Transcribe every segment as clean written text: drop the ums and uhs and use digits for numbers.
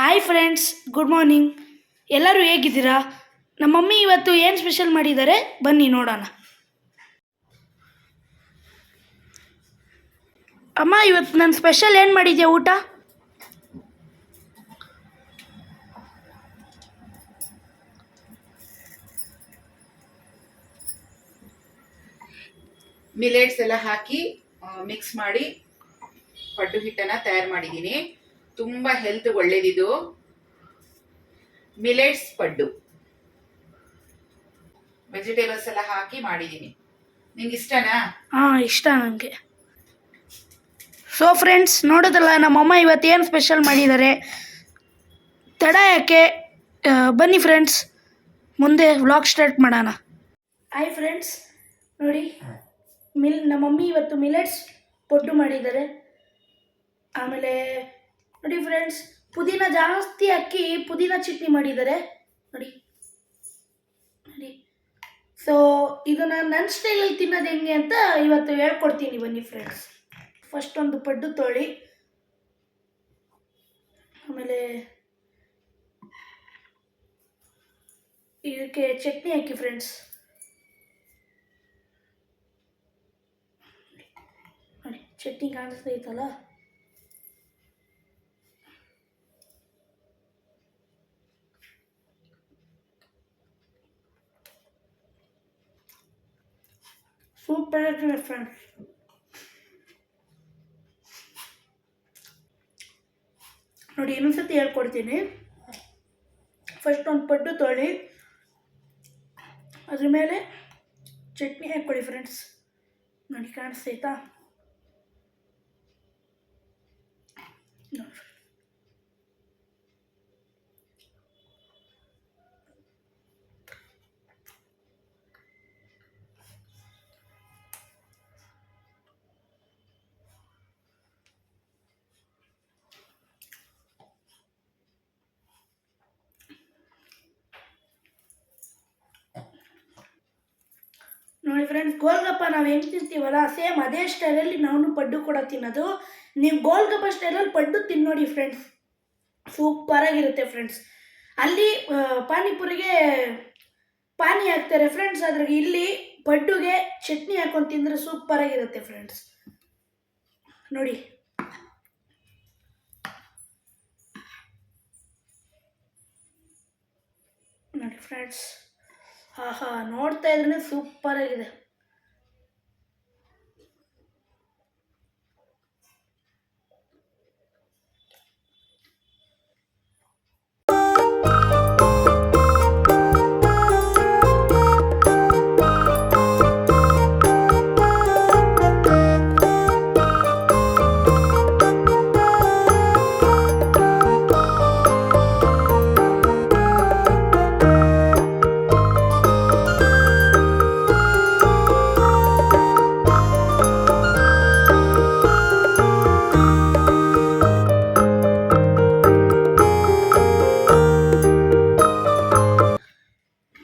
Hi friends, good morning. ಎಲ್ಲರೂ ಹೇಗಿದ್ದೀರಾ? ನಮ್ಮ ಮಮ್ಮಿ ಇವತ್ತು ಏನು ಸ್ಪೆಷಲ್ ಮಾಡಿದ್ದಾರೆ ಬನ್ನಿ ನೋಡೋಣ. ಅಮ್ಮ, ಇವತ್ತು ನಾನು ಸ್ಪೆಷಲ್ ಏನು ಮಾಡಿದ್ಯಾ ಊಟ? ಮಿಲೆಟ್ಸ್ ಎಲ್ಲ ಹಾಕಿ ಮಿಕ್ಸ್ ಮಾಡಿ ಪಡ್ಡು ಹಿಟ್ಟನ್ನ ತಯಾರು ಮಾಡಿದ್ದೀನಿ. ತುಂಬಾ ಹೆಲ್ತ್ ಒಳ್ಳೇದಿದು. ಮಿಲೆಟ್ಸ್ ಪಡ್ಡು ವೆಜಿಟೇಬಲ್ಸ್ ಎಲ್ಲ ಹಾಕಿ ಮಾಡಿದ್ದೀನಿ. ನಿಂಗೆ ಇಷ್ಟನಾ? ಇಷ್ಟ ನನಗೆ. ಸೊ ಫ್ರೆಂಡ್ಸ್, ನೋಡೋದಲ್ಲ ನಮ್ಮಮ್ಮ ಇವತ್ತು ಏನು ಸ್ಪೆಷಲ್ ಮಾಡಿದ್ದಾರೆ. ತಡ ಯಾಕೆ, ಬನ್ನಿ ಫ್ರೆಂಡ್ಸ್ ಮುಂದೆ ವ್ಲಾಗ್ ಸ್ಟಾರ್ಟ್ ಮಾಡೋಣ. ಹಾಯ್ ಫ್ರೆಂಡ್ಸ್, ನೋಡಿ ನಮ್ಮ ಮಮ್ಮಿ ಇವತ್ತು ಮಿಲೆಟ್ಸ್ ಪಡ್ಡು ಮಾಡಿದ್ದಾರೆ. ಆಮೇಲೆ ನೋಡಿ ಫ್ರೆಂಡ್ಸ್, ಪುದೀನ ಜಾಸ್ತಿ ಹಾಕಿ ಪುದೀನ ಚಟ್ನಿ ಮಾಡಿದ್ದಾರೆ ನೋಡಿ ನೋಡಿ. ಸೊ ಇದನ್ನು ನನ್ನ ಸ್ಟೈಲಲ್ಲಿ ತಿನ್ನೋದು ಹೆಂಗೆ ಅಂತ ಇವತ್ತು ಹೇಳ್ಕೊಡ್ತೀನಿ, ಬನ್ನಿ ಫ್ರೆಂಡ್ಸ್. ಫಸ್ಟ್ ಒಂದು ಪಡ್ಡು ತೊಳಿ, ಆಮೇಲೆ ಇದಕ್ಕೆ ಚಟ್ನಿ ಹಾಕಿ ಫ್ರೆಂಡ್ಸ್. ನೋಡಿ ಚಟ್ನಿ ಕಾಣಿಸ್ತೈತಲ್ಲ, ಸೂಪರ್ ಆಗ್ತದೆ ಫ್ರೆಂಡ್ಸ್. ನೋಡಿ ಇನ್ನೊಂದ್ಸತಿ ಹೇಳ್ಕೊಡ್ತೀನಿ. ಫಸ್ಟ್ ಒಂದು ಪಡ್ಡು ತೊಳಿ, ಅದ್ರ ಮೇಲೆ ಚಟ್ನಿ ಹಾಕ್ಕೊಳ್ಳಿ ಫ್ರೆಂಡ್ಸ್. ನೋಡಿ ಕಾಣಿಸ್ತೈತಾ? ನೋಡಿ ನೋಡಿ ಫ್ರೆಂಡ್ಸ್, ಗೋಲ್ಗಪ್ಪ ನಾವು ಹೆಂಗೆ ತಿಂತೀವಲ್ಲ ಸೇಮ್ ಅದೇ ಸ್ಟೈಲಲ್ಲಿ ನಾವು ಪಡ್ಡು ಕೂಡ ತಿನ್ನೋದು. ನೀವು ಗೋಲ್ಗಪ್ಪ ಸ್ಟೈಲಲ್ಲಿ ಪಡ್ಡು ತಿನ್ನೋಡಿ ಫ್ರೆಂಡ್ಸ್, ಸೂಪರಾಗಿರುತ್ತೆ ಫ್ರೆಂಡ್ಸ್. ಅಲ್ಲಿ ಪಾನಿಪುರಿಗೆ ಪಾನಿ ಹಾಕ್ತಾರೆ ಫ್ರೆಂಡ್ಸ್, ಅದ್ರಾಗ ಇಲ್ಲಿ ಪಡ್ಡುಗೆ ಚಟ್ನಿ ಹಾಕೊಂಡು ತಿಂದರೆ ಸೂಪರಾಗಿರುತ್ತೆ ಫ್ರೆಂಡ್ಸ್. ನೋಡಿ ನೋಡಿ ಫ್ರೆಂಡ್ಸ್, ನೋಡ್ತಾ ಇದ್ರೆ ಸೂಪರ್ ಆಗಿದೆ.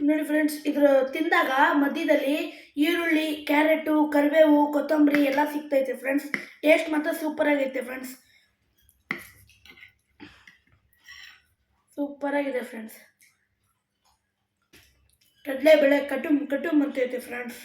ನೋಡಿ ಫ್ರೆಂಡ್ಸ್, ಇದ್ರ ತಿಂದಾಗ ಮಧ್ಯದಲ್ಲಿ ಈರುಳ್ಳಿ, ಕ್ಯಾರೆಟು, ಕರಿಬೇವು, ಕೊತ್ತಂಬರಿ ಎಲ್ಲ ಸಿಗ್ತೈತೆ ಫ್ರೆಂಡ್ಸ್. ಟೇಸ್ಟ್ ಮಾತ್ರ ಸೂಪರ್ ಆಗೈತೆ ಫ್ರೆಂಡ್ಸ್, ಸೂಪರ್ ಆಗಿದೆ ಫ್ರೆಂಡ್ಸ್. ಕಡಲೆಬೇಳೆ ಕಟುಮ್ ಅಂತೈತೆ ಫ್ರೆಂಡ್ಸ್.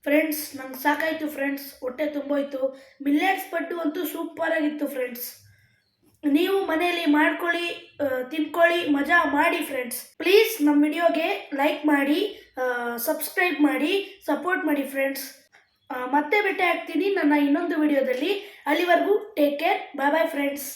ಫ್ರೆಂಡ್ಸ್ ನಂಗೆ ಸಾಕಾಯಿತು ಫ್ರೆಂಡ್ಸ್, ಹೊಟ್ಟೆ ತುಂಬೋಯ್ತು. ಮಿಲ್ಲೆಟ್ಸ್ ಪಡ್ಡು ಅಂತೂ ಸೂಪರ್ ಆಗಿತ್ತು ಫ್ರೆಂಡ್ಸ್. ನೀವು ಮನೆಯಲ್ಲಿ ಮಾಡ್ಕೊಳ್ಳಿ, ತಿನ್ಕೊಳ್ಳಿ, ಮಜಾ ಮಾಡಿ ಫ್ರೆಂಡ್ಸ್. ಪ್ಲೀಸ್ ನಮ್ಮ ವಿಡಿಯೋಗೆ ಲೈಕ್ ಮಾಡಿ, ಸಬ್ಸ್ಕ್ರೈಬ್ ಮಾಡಿ, ಸಪೋರ್ಟ್ ಮಾಡಿ ಫ್ರೆಂಡ್ಸ್. ಮತ್ತೆ ಭೇಟಿ ಆಗ್ತೀನಿ ನನ್ನ ಇನ್ನೊಂದು ವಿಡಿಯೋದಲ್ಲಿ. ಅಲ್ಲಿವರೆಗೂ ಟೇಕ್ ಕೇರ್, ಬಾಯ್ ಬಾಯ್ ಫ್ರೆಂಡ್ಸ್.